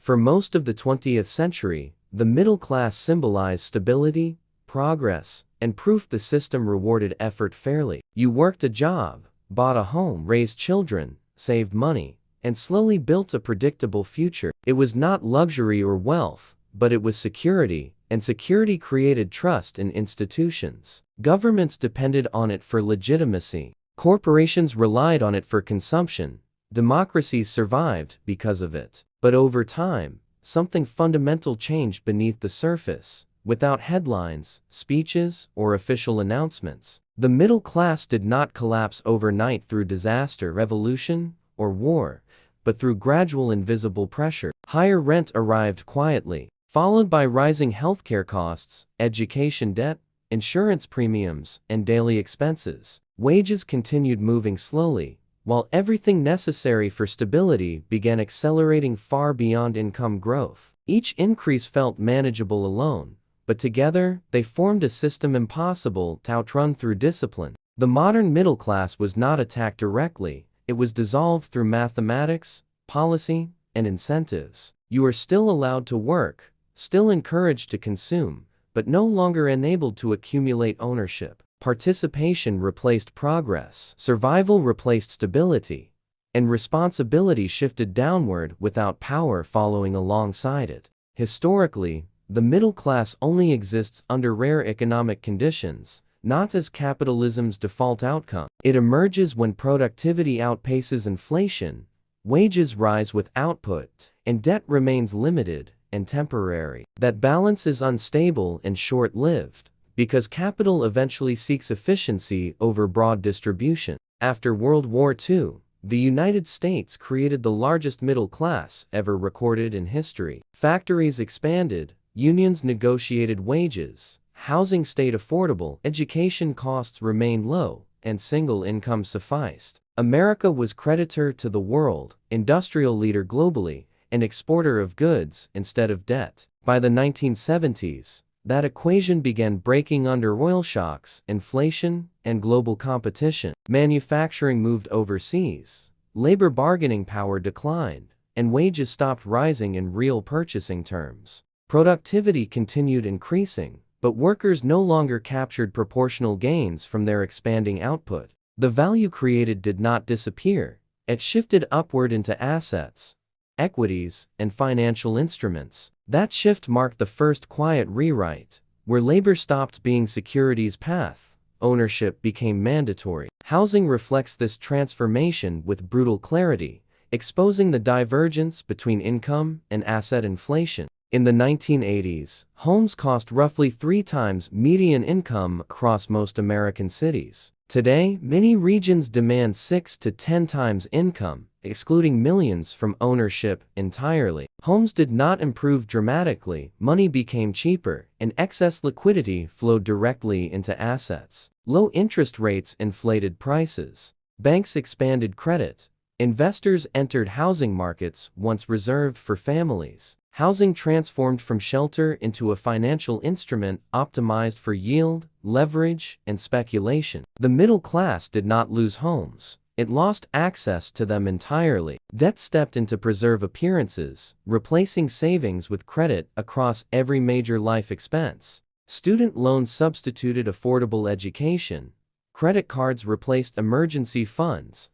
For most of the 20th century, the middle class symbolized stability, progress, and proof the system rewarded effort fairly. You worked a job, bought a home, raised children, saved money, and slowly built a predictable future. It was not luxury or wealth, but it was security, and security created trust in institutions. Governments depended on it for legitimacy. Corporations relied on it for consumption. Democracies survived because of it. But over time, something fundamental changed beneath the surface. Without headlines, speeches, or official announcements, the middle class did not collapse overnight through disaster, revolution, or war, but through gradual invisible pressure. Higher rent arrived quietly, followed by rising healthcare costs, education debt, insurance premiums, and daily expenses. Wages continued moving slowly, while everything necessary for stability began accelerating far beyond income growth. Each increase felt manageable alone, but together, they formed a system impossible to outrun through discipline. The modern middle class was not attacked directly, it was dissolved through mathematics, policy, and incentives. You are still allowed to work, still encouraged to consume, but no longer enabled to accumulate ownership. Participation replaced progress, survival replaced stability, and responsibility shifted downward without power following alongside it. Historically, the middle class only exists under rare economic conditions, not as capitalism's default outcome. It emerges when productivity outpaces inflation, wages rise with output, and debt remains limited and temporary. That balance is unstable and short-lived, because capital eventually seeks efficiency over broad distribution. After World War II, the United States created the largest middle class ever recorded in history. Factories expanded, unions negotiated wages, housing stayed affordable, education costs remained low, and single income sufficed. America was creditor to the world, industrial leader globally, and exporter of goods instead of debt. By the 1970s, that equation began breaking under oil shocks, inflation, and global competition. Manufacturing moved overseas, labor bargaining power declined, and wages stopped rising in real purchasing terms. Productivity continued increasing, but workers no longer captured proportional gains from their expanding output. The value created did not disappear, it shifted upward into assets, equities, and financial instruments. That shift marked the first quiet rewrite, where labor stopped being security's path, ownership became mandatory. Housing reflects this transformation with brutal clarity, exposing the divergence between income and asset inflation. In the 1980s, homes cost roughly 3 times median income across most American cities. Today, many regions demand 6 to 10 times income, excluding millions from ownership entirely. Homes did not improve dramatically, money became cheaper, and excess liquidity flowed directly into assets. Low interest rates inflated prices. Banks expanded credit. Investors entered housing markets once reserved for families. Housing transformed from shelter into a financial instrument optimized for yield, leverage, and speculation. The middle class did not lose homes. It lost access to them entirely. Debt stepped in to preserve appearances, replacing savings with credit across every major life expense. Student loans substituted affordable education. Credit cards replaced emergency funds.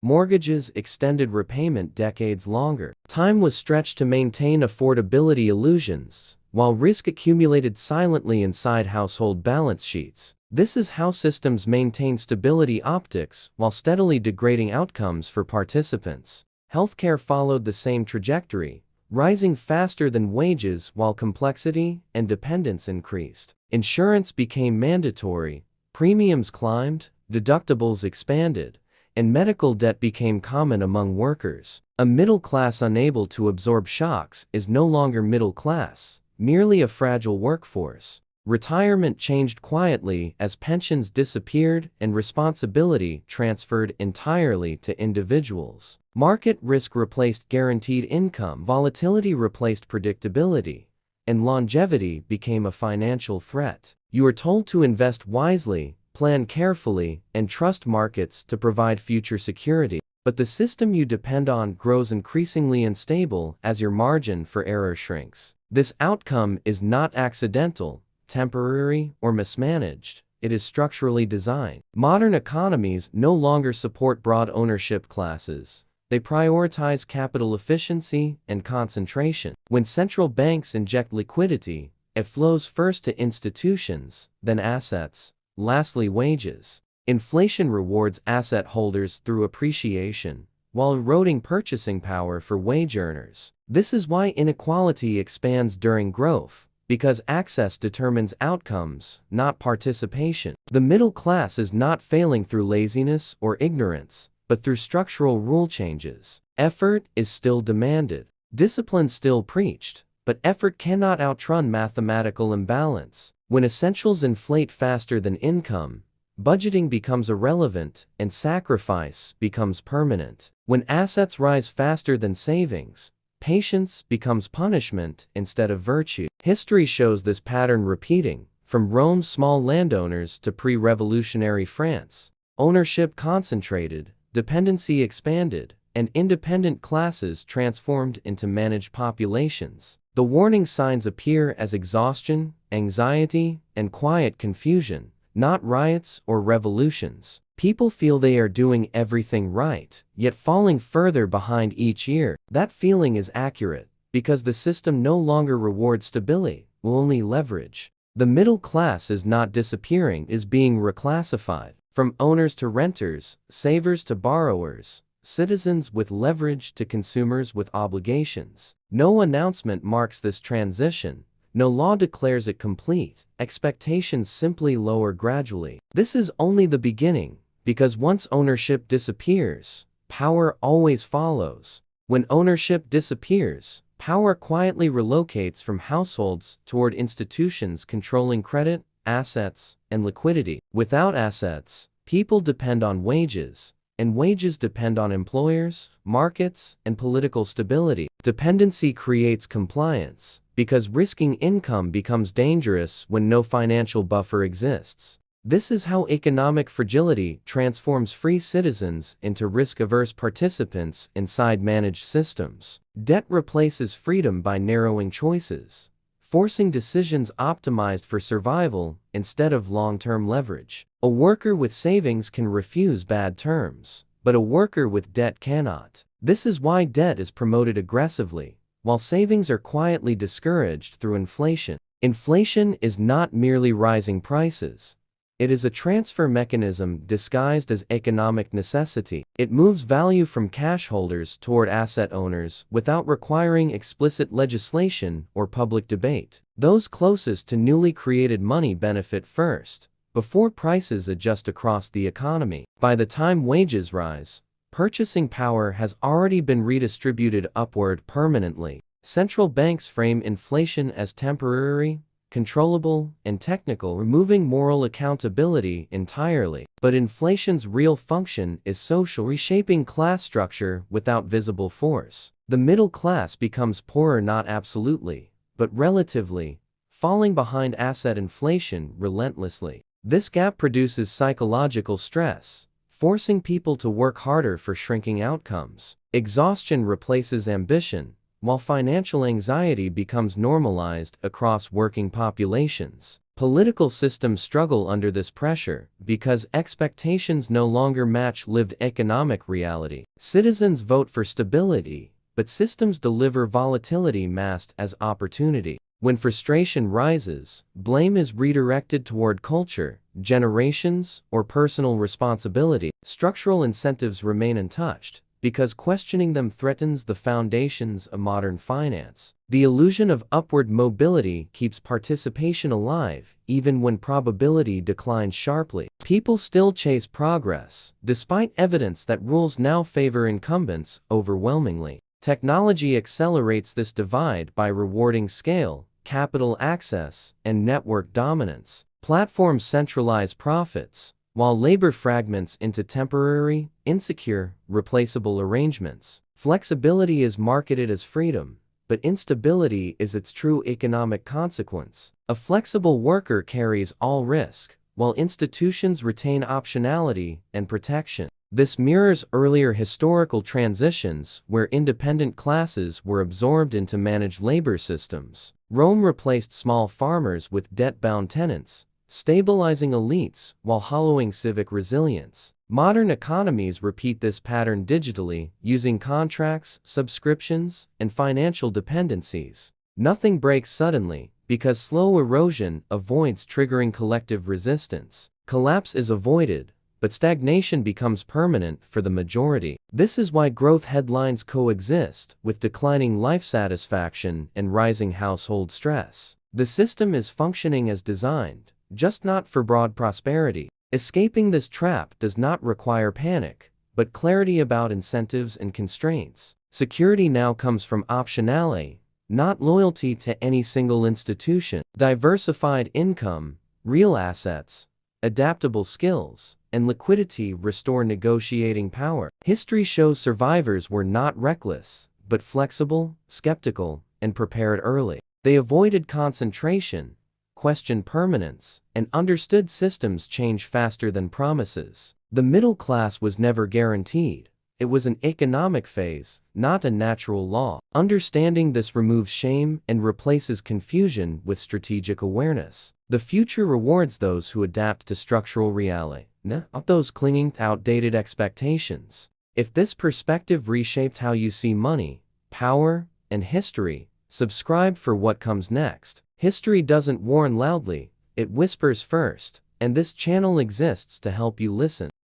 Mortgages extended repayment decades longer. Time was stretched to maintain affordability illusions, while risk accumulated silently inside household balance sheets. This is how systems maintain stability optics while steadily degrading outcomes for participants. Healthcare followed the same trajectory, rising faster than wages while complexity and dependence increased. Insurance became mandatory, premiums climbed, deductibles expanded, and medical debt became common among workers. A middle class unable to absorb shocks is no longer middle class, merely a fragile workforce. Retirement changed quietly as pensions disappeared and responsibility transferred entirely to individuals. Market risk replaced guaranteed income, volatility replaced predictability, and longevity became a financial threat. You are told to invest wisely, plan carefully, and trust markets to provide future security. But the system you depend on grows increasingly unstable as your margin for error shrinks. This outcome is not accidental, temporary, or mismanaged. It is structurally designed. Modern economies no longer support broad ownership classes. They prioritize capital efficiency and concentration. When central banks inject liquidity, it flows first to institutions, then assets, lastly wages. Inflation rewards asset holders through appreciation, while eroding purchasing power for wage earners. This is why inequality expands during growth, because access determines outcomes, not participation. The middle class is not failing through laziness or ignorance, but through structural rule changes. Effort is still demanded. Discipline still preached, but effort cannot outrun mathematical imbalance. When essentials inflate faster than income, budgeting becomes irrelevant and sacrifice becomes permanent. When assets rise faster than savings, patience becomes punishment instead of virtue. History shows this pattern repeating, from Rome's small landowners to pre-revolutionary France. Ownership concentrated, dependency expanded, and independent classes transformed into managed populations. The warning signs appear as exhaustion, anxiety, and quiet confusion, not riots or revolutions. People feel they are doing everything right, yet falling further behind each year. That feeling is accurate, because the system no longer rewards stability, will only leverage. The middle class is not disappearing, it is being reclassified. From owners to renters, savers to borrowers, citizens with leverage to consumers with obligations. No announcement marks this transition. No law declares it complete. Expectations simply lower gradually. This is only the beginning, because once ownership disappears, power always follows. When ownership disappears, power quietly relocates from households toward institutions controlling credit, assets, and liquidity. Without assets, people depend on wages, and wages depend on employers, markets, and political stability. Dependency creates compliance, because risking income becomes dangerous when no financial buffer exists. This is how economic fragility transforms free citizens into risk-averse participants inside managed systems. Debt replaces freedom by narrowing choices, forcing decisions optimized for survival instead of long-term leverage. A worker with savings can refuse bad terms, but a worker with debt cannot. This is why debt is promoted aggressively, while savings are quietly discouraged through inflation. Inflation is not merely rising prices. It is a transfer mechanism disguised as economic necessity. It moves value from cash holders toward asset owners without requiring explicit legislation or public debate. Those closest to newly created money benefit first, before prices adjust across the economy. By the time wages rise, purchasing power has already been redistributed upward permanently. Central banks frame inflation as temporary, controllable, and technical, removing moral accountability entirely. But inflation's real function is social, reshaping class structure without visible force. The middle class becomes poorer not absolutely, but relatively, falling behind asset inflation relentlessly. This gap produces psychological stress, forcing people to work harder for shrinking outcomes. Exhaustion replaces ambition, while financial anxiety becomes normalized across working populations. Political systems struggle under this pressure because expectations no longer match lived economic reality. Citizens vote for stability, but systems deliver volatility masked as opportunity. When frustration rises, blame is redirected toward culture, generations, or personal responsibility. Structural incentives remain untouched, because questioning them threatens the foundations of modern finance. The illusion of upward mobility keeps participation alive, even when probability declines sharply. People still chase progress, despite evidence that rules now favor incumbents overwhelmingly. Technology accelerates this divide by rewarding scale, capital access, and network dominance. Platforms centralize profits, while labor fragments into temporary, insecure, replaceable arrangements. Flexibility is marketed as freedom, but instability is its true economic consequence. A flexible worker carries all risk, while institutions retain optionality and protection. This mirrors earlier historical transitions where independent classes were absorbed into managed labor systems. Rome replaced small farmers with debt-bound tenants, stabilizing elites while hollowing civic resilience. Modern economies repeat this pattern digitally, using contracts, subscriptions, and financial dependencies. Nothing breaks suddenly, because slow erosion avoids triggering collective resistance. Collapse is avoided, but stagnation becomes permanent for the majority. This is why growth headlines coexist with declining life satisfaction and rising household stress. The system is functioning as designed, just not for broad prosperity. Escaping this trap does not require panic, but clarity about incentives and constraints. Security now comes from optionality, not loyalty to any single institution. Diversified income, real assets, adaptable skills, and liquidity restore negotiating power. History shows survivors were not reckless, but flexible, skeptical, and prepared early. They avoided concentration, questioned permanence, and understood systems change faster than promises. The middle class was never guaranteed. It was an economic phase, not a natural law. Understanding this removes shame and replaces confusion with strategic awareness. The future rewards those who adapt to structural reality, not those clinging to outdated expectations. If this perspective reshaped how you see money, power, and history, subscribe for what comes next. History doesn't warn loudly, it whispers first, and this channel exists to help you listen.